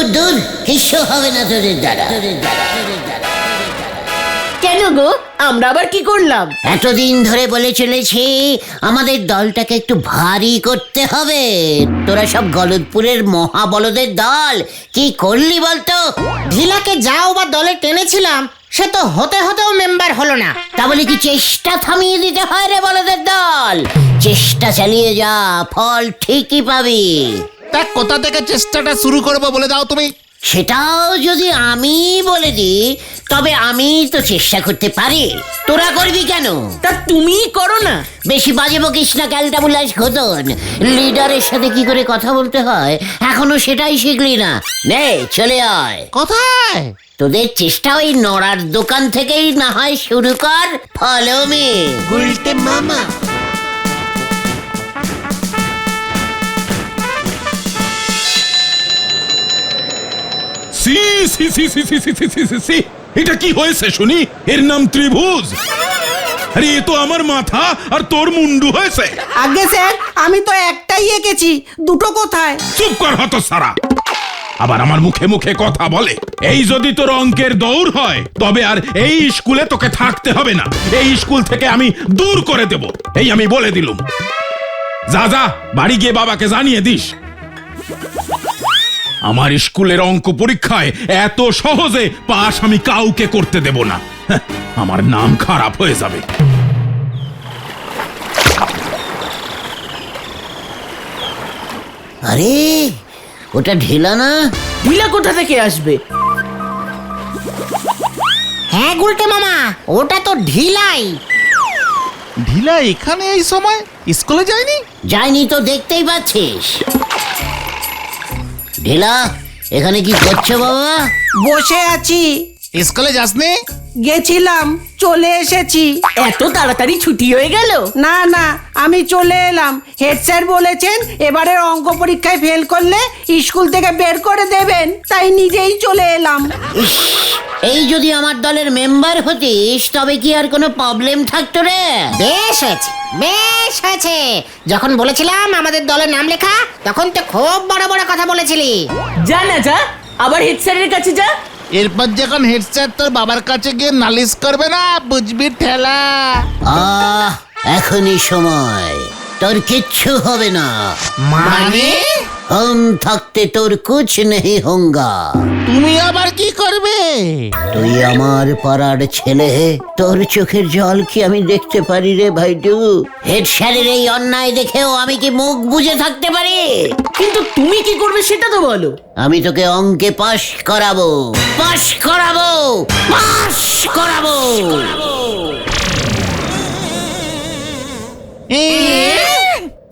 দূর দূর, কিছু হবে না তোদের দ্বারা। কেন গো, আমরা আবার কি করলাম? এতদিন ধরে বলে চলেছি আমাদের দলটাকে একটু ভারী করতে হবে। তোরা সব গলদপুরের মহাবলদের দল, কি করলি বলতো? ঢিলাকে যাও বা দলে টেনেছিলাম, সে তো হতে হতেও মেম্বার হলো না। তা বলে কি চেষ্টা থামিয়ে দিতে হয় রে বলদের দল? চেষ্টা চালিয়ে যা, ফল ঠিকই পাবি। তা কোথা থেকে চেষ্টাটা শুরু করবো বলে দাও তুমি। সেটাও যদি আমি বলে দিই, তবে আমি তো চেষ্টা করতে পারি, তোরা করবি কেন? তা তুমি করো না। বেশি বাজে বকিস না ক্যালটাবুলাস ঘোতন। লিডারের সাথে কি করে কথা বলতে হয় এখনো সেটাই শিখলি না। নে চলে আয়। কোথায়? তোদের চেষ্টা ওই নড়ার দোকান থেকেই না হয় শুরু কর। Follow me. গুলটে মামা। সি সি সি সি সি সি সি সি সি, এটা কি হয়েছে শুনি? এর নাম ত্রিভুজ। আরে এ তো আমার মাথা আর তোর মুন্ডু হয়েছে। আগে স্যার, আমি তো একটাই এঁকেছি, দুটো কোথায়? চুপ কর হতচ্ছাড়া, আবার আমার মুখে মুখে কথা বলে। এই যদি তোর অঙ্কের দৌড় হয় তবে আর এই স্কুলে তোকে থাকতে হবে না। এই স্কুল থেকে আমি দূর করে দেব, এই আমি বলে দিলুম। যা যা, বাড়ি গিয়ে বাবাকে জানিয়ে দিস। আমার স্কুলের অঙ্ক পরীক্ষায় এত সহজে পাশ আমি কাউকে করতে দেব না। হ্যাঁ, আমার নাম খারাপ হয়ে যাবে। আরে ওটা ঢিলা না? ঢিলা কোথা থেকে আসবে? হ্যাঁ গুলটে মামা, ওটা তো ঢিলাই। ঢিলা এখানে এই সময়? স্কুলে যায়নি? যায়নি তো দেখতেই পাচ্ছিস। ঢিলা এখানে কি করছো বাবা? বসে আছি। স্কুলে যাসনি? গেছিলাম, চলে এসেছি। এত তাড়াতাড়ি ছুটি হয়ে গেল? না না, আমি চলে এলাম। হেড স্যার বলেছেন এবারের অঙ্ক পরীক্ষায় ফেল করলে স্কুল থেকে বের করে দেবেন, তাই নিজেই চলে এলাম। ইস, এই যদি আমার দলের মেম্বার হতিস তবে কি আর কোনো প্রবলেম থাকতো রে? বেশ হয়েছে, বেশ হয়েছে। যখন বলেছিলাম আমাদের দলের নাম লেখা, তখন তো খুব বড় বড় কথা বলেছিলি। যা না যা, আবার হেড স্যারের কাছে যা। এরপর যখন হেড স্যার তোর বাবার কাছে গিয়ে নালিশ করবে না, বুঝবি ঠেলা। এখনই সময়, তোর কিচ্ছু হবে না। মানে? हम থাকতে তোর কুছ নেই হোঙ্গা। তুমি আবার কি করবে? তুই আমার পাড়ার ছেলে, তোর চোখের জল কি আমি দেখতে পারি রে ভাইটু? হেড স্যারের এই অন্যায় দেখেও আমি কি মুখ বুজে থাকতে পারি? কিন্তু তুমি কি করবে সেটা তো বলো। আমি তোকে অঙ্কে পাশ করাবো, পাশ করাবো, পাশ করাবো।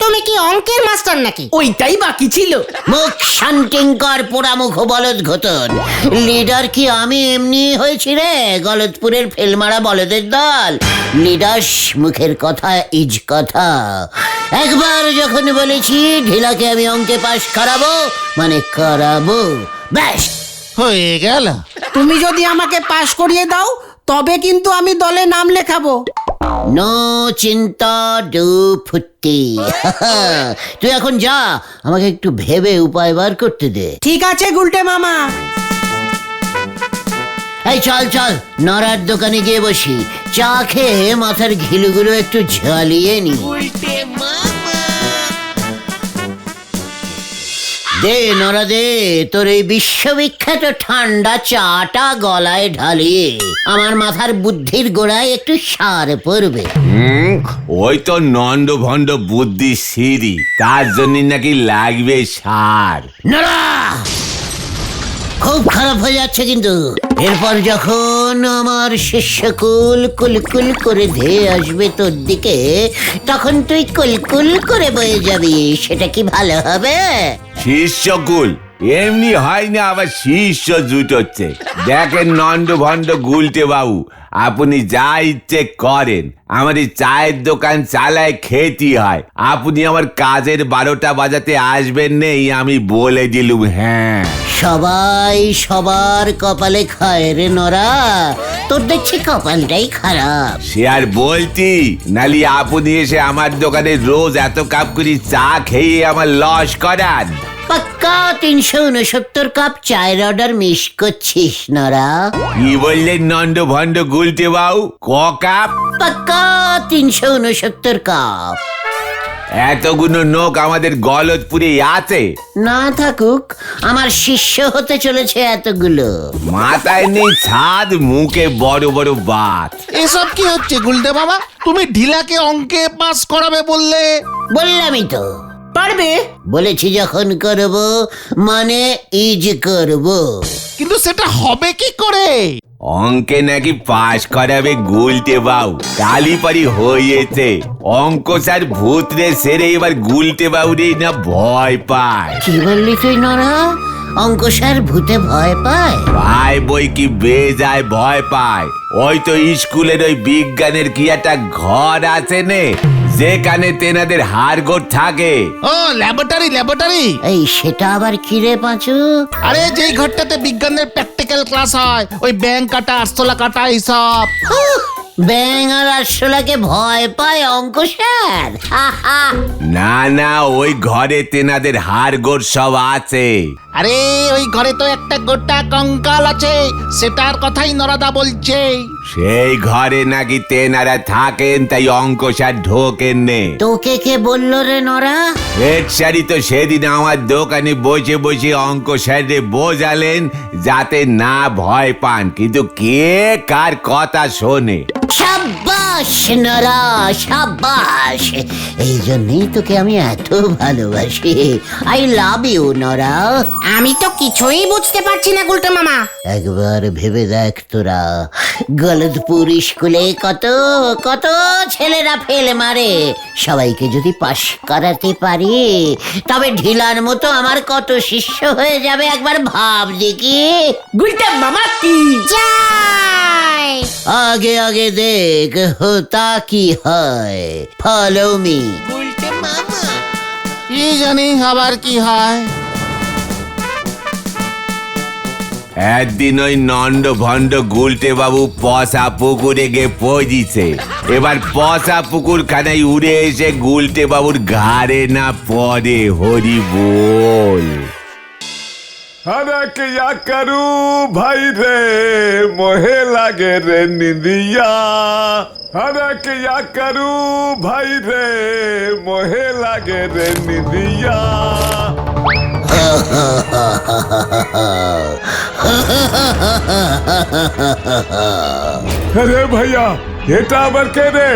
তুমি কি অঙ্কের মাস্টার নাকি? ওইটাই বাকি ছিল। মুখ শান্তিঙ্কর পোড়ামুখ বলদ ঘটন। লিডার কি আমি এমনি হয়েছি রে? গলদপুরের ফেলমারা বলদের দল। লিডার মুখের কথা ইজ কথা। একবার যখন বলেছি ঢিলাকে আমি অঙ্কে পাশ করাবো মানে করাবো, ব্যাস হয়ে গেল। তুমি যদি আমাকে পাশ করিয়ে দাও তবে কিন্তু আমি দলে নাম লেখাবো। নো চিন্তা ডু ফুটি। তুই এখন যা, আমাকে একটু ভেবে উপায় বার করতে দে। ঠিক আছে গুলটে মামা। এই চল চল, নড়ার দোকানে গিয়ে বসি, চা খেয়ে মাথার ঘিলুগুলো একটু ঝালিয়ে নি। দে নড়া দে, তোর এই বিশ্ববিখ্যাত ঠান্ডা চাটা গলায় ঢালিয়ে আমার মাথার বুদ্ধির গোড়ায় একটু সার পড়বে। ওই তো নন্দ ভন্ড বুদ্ধি সিঁড়ি, তার জন্য নাকি লাগবে সার। নড়া, খুব খারাপ হয়ে যাচ্ছে কিন্তু। এরপর যখন আমার শিষ্যকুল কুলকুল করে ধেয়ে আসবে তোর দিকে, তখন তুই কুলকুল করে বয়ে যাবি, সেটা কি ভালো হবে? শিষ্যকুল এমনি হয় না, আবার শিষ্য জুটোচ্ছে। দেখেন নন্দ ভন্ড গুলটে বাবু, আপনি যা ইচ্ছে করেন, আমার এই চায়ের দোকান চালায় খেতে হয়। আপনি আমার কাজের 12টা বাজাতে আসবেন নেই, আমি বলে দিলুম। হ্যাঁ, সবাই সবার কপালে খায় রে নরা, তোর দেখছি কপালটাই খারাপ। সে আর বলতি, নালি আপনি এসে আমার দোকানে রোজ এত কাপ করে চা খেয়ে আমার লস করান। পাক্কা 369 কাপ চায়ের অর্ডার মিস করছিস নরা। কি বললেন নন্দ ভন্ড গুলটে বাবু? ক কাপ? পাক্কা 369 কাপ। এতগুলো নোক আমাদের গলতপুরে আছে? না থাকুক, আমার শিষ্য হতে চলেছে এতগুলো। মাথায় নেই ছাদ, মুখে বড় বড় বাত। এসব কি হচ্ছে গুলটে বাবা? তুমি ঢিলাকে অঙ্কে পাস করাবে বললে। বললামই তো, পারবে? বলেছি যখন করব মানে ইজ করব। কিন্তু সেটা হবে কি করে? অঙ্কে নাকি পাশ করাবে গুলটে বাবু। কালীপাড়ি হয়েছে। অঙ্ক স্যার ভূতরে সেরে এবার গুলটে বাবুরে না ভয় পায়। কি বললি তুই নরা? অঙ্ক স্যার ভূতে ভয় পায়? ভাই বই কি বেজায় ভয় পায়। ওই তো স্কুলের ওই বিজ্ঞানের কি একটা ঘর আছে নে, যেখানে তেনাদের হাড়গোড় থাকে। ও ল্যাবরেটরি। এই সেটা আবার কি রে পাঁচু? আরে যেই ঘরটাতে বিজ্ঞানের প্র্যাকটিক্যাল ক্লাস হয়, ওই ব্যাং কাটা, আরশোলা কাটা এইসব। ব্যাং আর আরশোলাকে ভয় পায় অঙ্ক স্যার? না না, ওই ঘরে তেনাদের হাড়গোড় সব আছে। আরে ওই ঘরে তো একটা গোটা কঙ্কাল আছে, সেটার কথাই নরাদা বলছে। সেই ঘরে নাকি তেনারা থাকেন, তাই অঙ্ক স্যার ঢোকেন নে। তোকে কে বললো রে নরা? হেড স্যারই তো সেদিন আমার দোকানে বসে বসে অঙ্ক স্যারে বোঝালেন যাতে না ভয় পান, কিন্তু কে কার কথা শোনে। সাব্বাস নরা, সাব্বাস। এই জন্যই তোকে আমি এত ভালোবাসি। আই লাভ ইউ নরা। আমি তো কিছুই বুঝতে পারছি না গুলটে মামা। একবার ভেবে দেখ তোরা, গলতপুর স্কুলে কত কত ছেলেরা ফেল মারে। সবাইকে যদি পাশ করাতে পারি, তবে ঢিলার মতো আমার কত শিষ্য হয়ে যাবে একবার ভাব দেখি। গুলটে মামা কি? যাই আগে আগে দেখ হোতা কি হয়। Follow me. কি জানি আবার কি হয়। একদিন ওই নন্দ ভন্ড গুলটে বাবু পশা পুকুরে গিয়ে পৌঁছিছে। এবার পশা পুকুর খানায় উড়ে এসে গুলটে বাবুর ঘাড়ে না পড়ে। হরি বল। अरे क्या करूं भाई रे, मोहे लागे रे निंदिया। अरे क्या करूं भाई रे, मोहे लागे रे निंदिया। अरे भैया এটা আবার কে রে?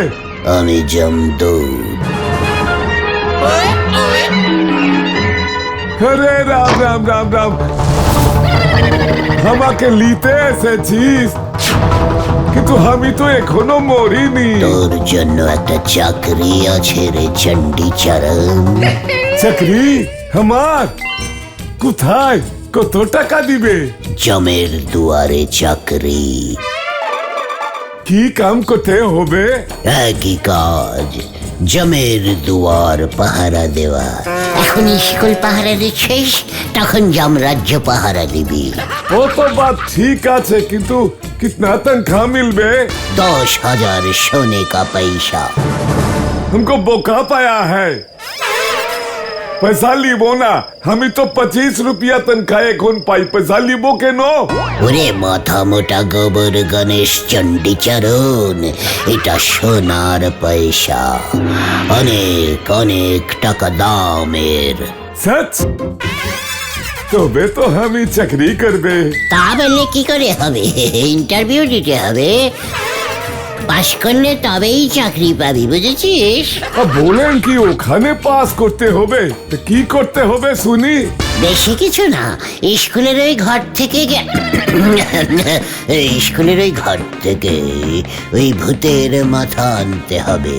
আমি জমদূত। अरे राम राम राम राम, আমাকে লিতে এসেছিস? কিন্তু আমি তো এখনো মরিনি। তোর জন্য একটা চাকরি আছে রে চণ্ডীচরণ। চাকরি আমার? কোথায়? কত টাকা দিবে? জমের দুয়ারে চাকরি। কি কাম করতে হবে? একই কাজ, জমের দুয়ার পাহারা দেওয়া। এখন স্কুল পাহারা দিচ্ছিস, তখন যমরাজ্য পাহারা দিবি। वो तो बात ठीक আছে, কিন্তু कितना तनख्वाह मिलबे? 10,000 सोने का पैसा। हमको बोका पाया है। पैसा লিবো না, আমি তো 25 রুপিয়া তনখা এখন পাই। पैसा লিবো কেন? ওরে মাথা মোটা গোবর গণেশ চণ্ডীচরণ, এটা সোনার পয়সা, অনেক অনেক টাকা দামের। সচ? তবে তো আমি চাকরি করবে। তা বললে কি করে হবে? ইন্টারভিউ দিতে হবে, পাশ করলে তবেই চাকরি পাবি, বুঝেছিস? বলেন কি ওখানে পাস করতে হবে? তো কি করতে হবে শুনি? বেশি কিছু না, স্কুলের ওই ঘর থেকে স্কুলের ওই ঘর থেকে ওই ভূতের মাথা আনতে হবে।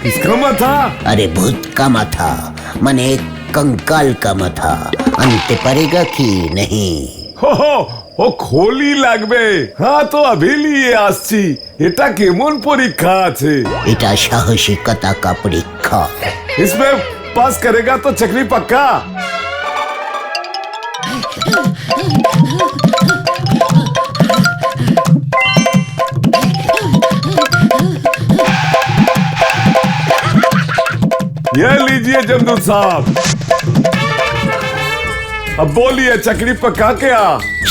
কিসকা মাথা? अरे भूत का माथा माने कंकाल का माथा आनते पड़ेगा कि नहीं? हो, ও খোলি লাগবে। হ্যাঁ তো अभी लिए আসছি। এটা কেমন পরীক্ষা আছে? এটা সাহসিকতা का परीक्षा। इसमें पास करेगा तो चकरी पक्का। ये लीजिए जमदूत साहब। अब बोलिए चक्री पका क्या?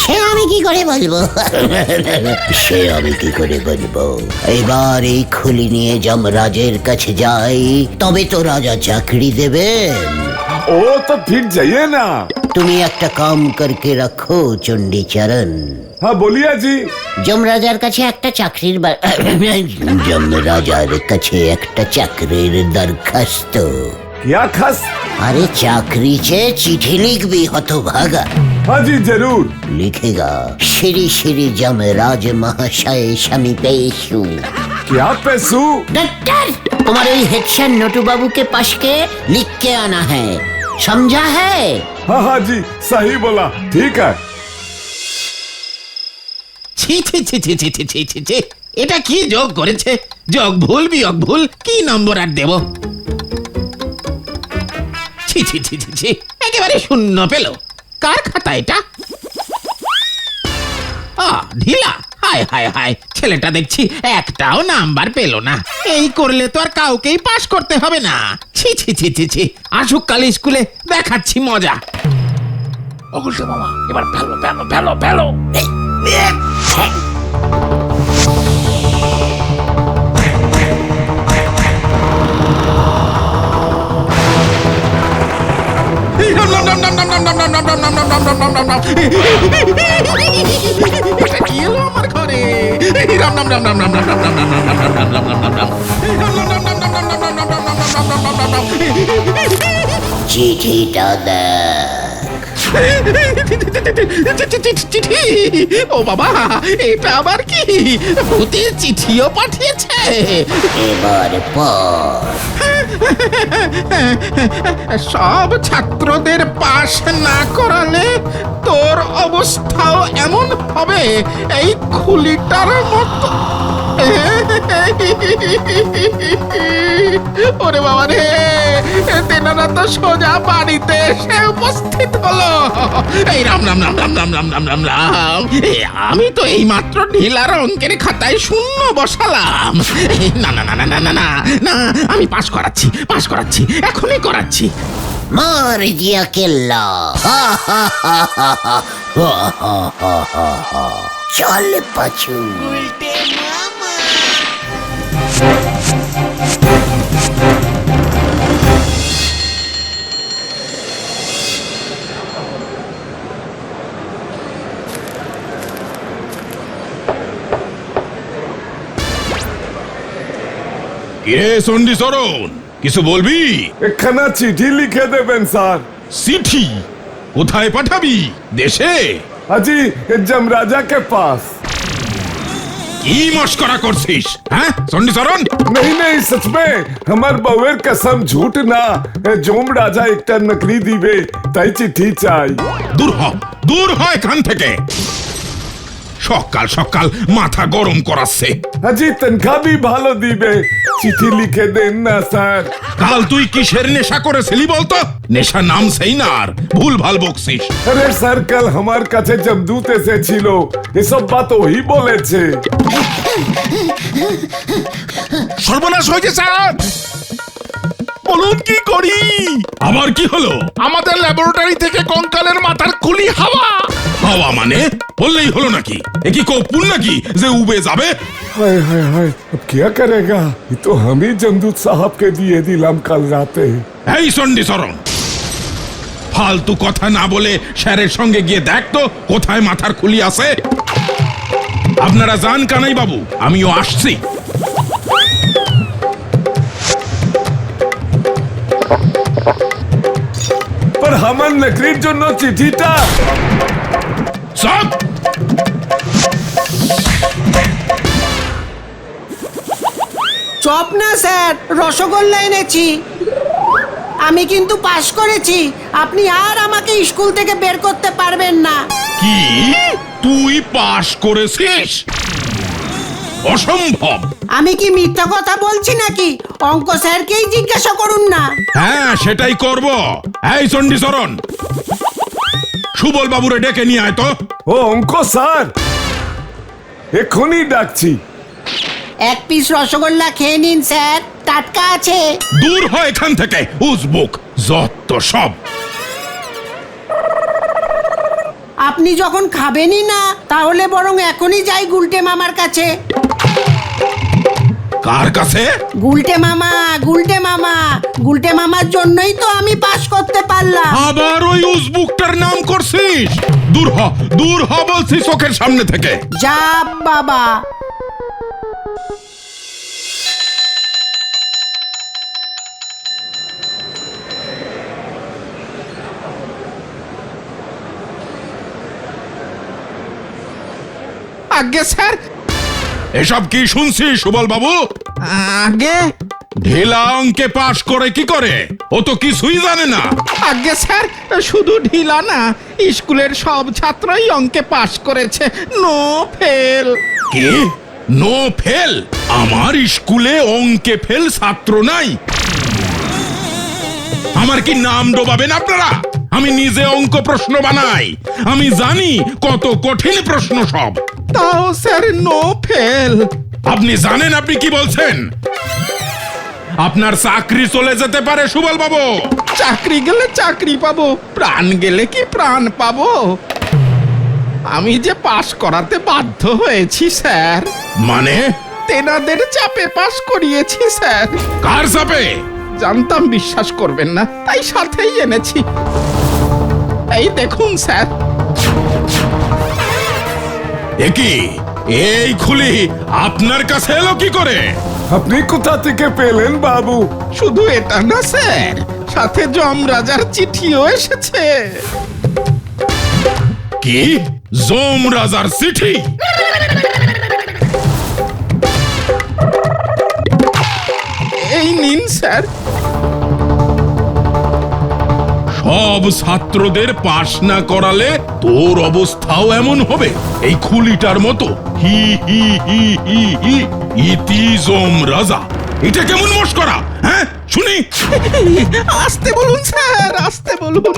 সে আমি কি করে বলবো সে আমি কি করে বলবো। এবার এই খুলি নিয়ে যমরাজের কাছে যাই, তবে তো রাজা চাকরি দেবেন। ओ तो फिर जाइए ना। তুমি একটা কাম করকে রাখো চণ্ডীচরণ। हाँ बोलिए जी। যমরাজার কাছে একটা চাকরির যমরাজার কাছে একটা চাকরির দরখাস্ত। क्या खास? अरे चाकरी से चिट्ठी लिख भी हतभागा। हाँ जी जरूर। लिखेगा श्री श्री जमराज महाशय समीपेशु। क्या पैसू? डॉक्टर तुम्हारे हेड सर नोटू बाबू के पास के लिख के आना है, समझा है? हाँ हाँ जी सही बोला, ठीक है। ছি ছি ছি ছি ছি ছি ছি ছি ছি। এটা কি যোগ করেছে? যোগ ভুল বিয়োগ ভুল, কি নম্বর আর দেব? ছি ছি ছি ছি ছি, একেবারে শূন্য পেল। কার খাতা এটা? ঢিলা। হায় হায় হায়, ছেলেটা দেখছি একটাও নাম্বার পেল না। এই করলে তো আর কাউকেই পাশ করতে হবে না। ছি ছি ছি ছি ছি, আসুক কাল স্কুলে দেখাচ্ছি মজা। অগুলতে মামা, এবার ফেলো ফেলো ফেলো ফেলো। আমার ঘরে রাম রাম রাম রাম রাম রাম রাম রাম রাম রাম রাম রাম রাম রাম রাম। চিঠিটা দেখ। চিঠি? ও বাবা, এটা আবার কি? ভূতের চিঠিও পাঠিয়েছে? এবার পর। সব ছাত্রদের পাশ না করালে তোর অবস্থাও এমন হবে এই খুলিটার মতো। ওরে বাবা রে, তেনারা তো সোজা বাড়িতে এসে উপস্থিত হলো। এই রাম রাম রাম রাম রাম রাম রাম রাম রাম। আমি তো এই মাত্র ঢিলার অঙ্কের খাতায় শূন্য বসালাম। না না না না না না না না, আমি পাস করাচ্ছি পাস করাচ্ছি, এখনই করাচ্ছি। मार दिया केल्ला। चल पाछू। কিরে চণ্ডী চরণ, কিছু বলবি? একখানা চিঠি লিখে দেবেন স্যার। চিঠি? কোথায় পাঠাবি? দেশে? हाजी जमराजा के पास। কি মস্করা করছিস হ্যাঁ চণ্ডী চরণ? नहीं नहीं सच में हमार बउएर कसम झूठ ना। जोम राजा एकटा नकली दिबे ताई चिट्ठी चाই। দূর হ এখান থেকে। সকাল সকাল মাথা গরম করাচ্ছে। हाजी तनखा भी ভালো দিবে, চিঠি লিখে দেন না স্যার। কাল তুই কিসের নেশা করেছিলি বলতো? নেশা নাম সেই না, আর ভুল ভাল বকছিস। আরে স্যার কাল আমার কাছে জমদূত এসেছিল, এসব বাত ওই বলেছে। সর্বনাশ হয়েছে স্যার। বলুন কি করি? আবার কি হলো? আমাদের ল্যাবরেটরি থেকে কঙ্কালের মাথার খুলি হাওয়া। হাওয়া মানে? বললেই হলো নাকি? এ কি কৌপুন নাকি যে উবে যাবে? हाय हाय हाय, अब क्या करेगा? ये तो हम ही जमदूत साहब के दिए दिलाम कल राते। এই চণ্ডী চরণ, ফালতু কথা না বলে স্যারের সঙ্গে গিয়ে দেখ তো কোথায় মাথার খুলি আছে। আপনারা যান কানাই বাবু, আমিও আসছি। पर हमर नकलीर জন্য চিঠিটা। সব চপ না স্যার, রসগোল্লা এনেছি। আমি কিন্তু পাশ করেছি, আপনি আর আমাকে স্কুল থেকে বের করতে পারবেন না। কি? তুই পাশ করেছিস? অসম্ভব। আমি কি মিথ্যা কথা বলছি নাকি? অঙ্ক স্যারকেই জিজ্ঞাসা করুন না। হ্যাঁ সেটাই করব। এই চণ্ডী চরণ, সুবল বাবুরে ডেকে নিয়ে আয় তো। ও অঙ্ক স্যার, এখনই ডাকছি। এক পিস রসগোল্লা খেয়ে নিন স্যার, টাটকা আছে। দূর হয় এখান থেকে উজবুক, যত সব। আপনি যখন খাবেনই না তাহলে বরং এখনই যাই গুলটে মামার কাছে। কার কাছে? গুলটে মামা, গুলটে মামা, গুলটে মামার জন্যই তো আমি পাশ করতে পারলাম। আবার ওই উজবুকটার নাম করছিস? দূর হ বলছি চোখের সামনে থেকে। যা বাবা। আগে স্যার। এসব কি শুনছি সুবল বাবু? আগে ঢেলা অঙ্কে পাশ করে কি করে? ও তো কিছুই জানে না। আগে স্যার, শুধু ঢিলা না, স্কুলের সব ছাত্রই অঙ্কে পাশ করেছে, নো ফেল। কি? No fail? আমার স্কুলে অঙ্কে ফেল ছাত্র নাই? আমার কি নাম ডোবাবেন আপনারা? আমি নিজে অঙ্ক প্রশ্ন বানাই, আমি জানি কত কঠিন প্রশ্ন সব। তাও স্যার নো ফেল। আপনি জানেন আপনি কি বলছেন? আপনার চাকরি চলে যেতে পারে সুবল বাবু। চাকরি গেলে চাকরি পাবো, প্রাণ গেলে কি প্রাণ পাবো? আমি যে পাশ করাতে বাধ্য হয়েছি স্যার। মানে? তেনাদের চাপে পাশ করিয়েছি স্যার। কার চাপে? জানতাম বিশ্বাস করবেন না, তাই সাথেই এনেছি। এই দেখুন স্যার। একি এই খুলি আপনার কাছে এলো কি করে? আপনি কোথা থেকে পেলেন বাবু? শুধু এটা না স্যার, সাথে যমরাজার চিঠিও এসেছে। কি? যমরাজার চিঠি? এই নিন স্যার। সব ছাত্রদের পাশ না করালে তোর অবস্থাও এমন হবে, এই খুলিটার মতো। হি হি হি হি হি ইতি যমরাজা। এটা কেমন মস্করা? হ্যাঁ শুনি। আসতে বলুন স্যার, আসতে বলুন।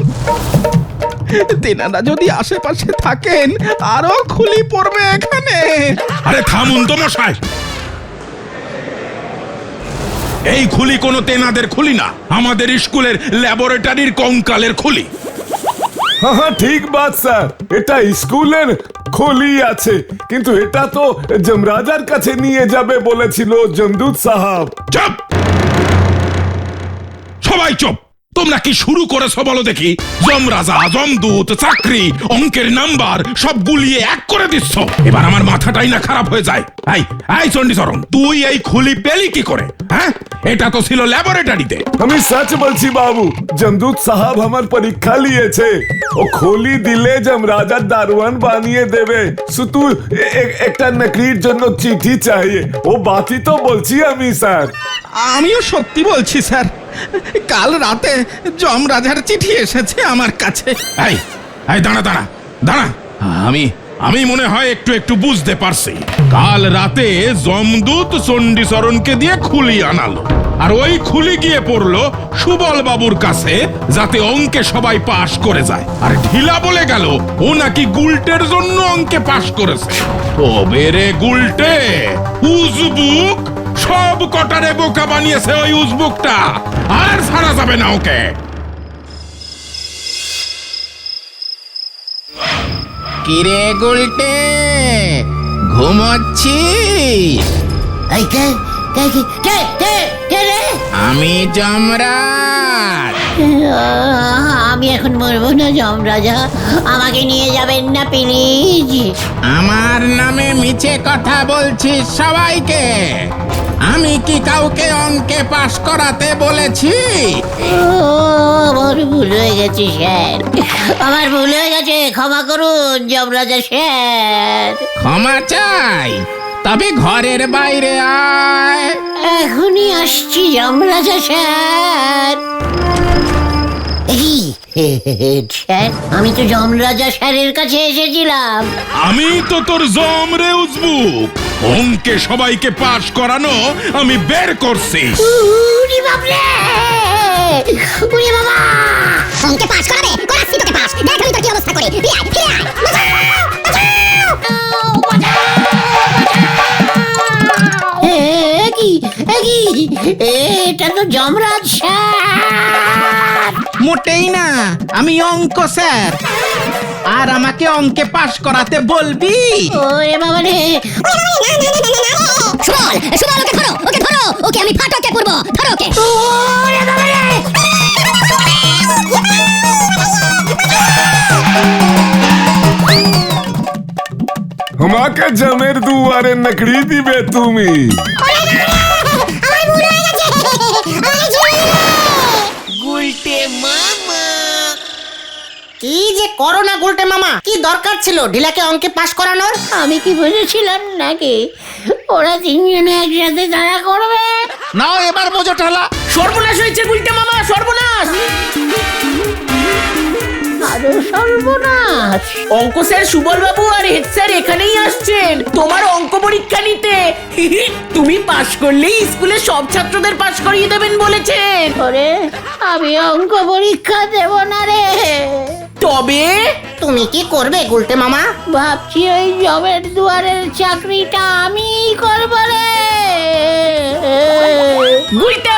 তেনারা যদি আশেপাশে থাকেন আরো খুলি পড়বে এখানে। আরে থামুন তো মশাই। এই খুলি কোনো তেনাদের খুলি না, আমাদের স্কুলের ল্যাবরেটরির কঙ্কালের খুলি। হ্যাঁ ঠিক বাত স্যার, এটা স্কুলের খোলি আছে, কিন্তু এটা তো যমরাজার কাছে নিয়ে যাবে বলেছিল জমদূত সাহাব। চুপ! সবাই চুপ! তোমরা কি শুরু করেছো বলো দেখি? যমরাজা, যমদূত, চাকরি, অঙ্কের নাম্বার সব গুলিয়ে এক করে দিচ্ছ। এবার আমার মাথাটাই না খারাপ হয়ে যায়। এই চণ্ডীচরণ, তুই এই খুলি পেলি কি করে? হ্যাঁ, এটা তো ছিল ল্যাবরেটরিতে। আমি সচ বলছি বাবু, জমদূত সাহাব আমার পরীক্ষা লিয়েছে। ও খোলি দিলে যমরাজার দারোয়ান বানিয়ে দেবে। শুধু একটা নকরির জন্য চিঠি চাইয়ে। ও বাতি তো বলছি আমি স্যার। আমিও সত্যি বলছি স্যার, কাল রাতে যমরাজার চিঠি এসেছে আমার কাছে। এই দাঁড়া দাঁড়া দাঁড়া, আমি মনে হয় একটু বুঝতে পারছি। কাল রাতে যমদূত চণ্ডীচরণকে দিয়ে খুলি আনালো, আর ওই খুলি গিয়ে পড়লো সুবল বাবুর কাছে, যাতে অঙ্কে সবাই পাশ করে যায়। আর ঢিলা বলে গেল ও নাকি গুলটের জন্য অঙ্কে পাশ করেছে। তবে রে গুলটে, উজবুক সব কটারে বোকা বানিয়েছে ওই উজবুকটা, আর ছাড়া যাবে না ওকে। কিরে গুলটে, ঘুমোচ্ছিস? এই কে কে কে কে কে কে রে? আমি যমরাজ। আমি এখন মরবো না যমরাজা, আমাকে নিয়ে যাবেন না প্লিজ। আমার নামে মিছে কথা বলছিস সবাইকে? আমি কি কাউকে অঙ্কে পাশ করাতে বলেছি? আমার ভুল হয়ে গেছে স্যার, আমার ভুল হয়ে গেছে, ক্ষমা করুন যমরাজা স্যার। ক্ষমা চাই? তবে ঘরের বাইরে আয়। এখনই আসছি যমরাজা স্যার। স্যার, আমি তো যমরাজা স্যারের কাছে এসেছিলাম। আমি তো তোর জম রে উজবুক, অঙ্কে সবাইকে পাশ করানো আমি বের করছি। উরি বাপরে, উরি বাবা! অঙ্কে পাস করাবে, করাচ্ছি তোকে পাস। দেখ আমি তোর কি অবস্থা করি। ফিরে আয়, ফিরে আয়। কি এটা তো যমরাজ স্যার। মোটেই না, আমি অঙ্ক স্যার। আর আমাকে অঙ্কে পাশ করাতে বলবি? ওরে বাবা রে, সুবল সুবল ওকে ধরো ওকে আমি ফাটকে পড়বো, ধরো ওকে। ওরে বাবা রে। আমাকে জমের দুয়ারে নকড়ি দিবে তুমি? কি যে করো না গুলটে মামা, কি দরকার ছিল ঢিলাকে অঙ্কে পাশ করানোর? আমি কি বুঝেছিলাম নাকি ওরা তিনজনে একসাথে তারা করবে? নাও এবার বোঝো ঠালা। সর্বনাশ হয়েছে গুলটে মামা, সর্বনাশ। আরো সর্বনাশ। অঙ্ক স্যার সুবল বাবু আর হেড স্যার এখানেই আসছেন তোমার অঙ্ক পরীক্ষা নিতে। তুমি পাশ করলেই স্কুলে সব ছাত্রদের পাশ করিয়ে দেবেন বলেছেন। ওরে, আমি অঙ্ক পরীক্ষা দেব না রে। তবে তুমি কি করবে গুলটে মামা? ভাবছি ওই জবের দুয়ারের চাকরিটা আমিই করবো রে। গুলটে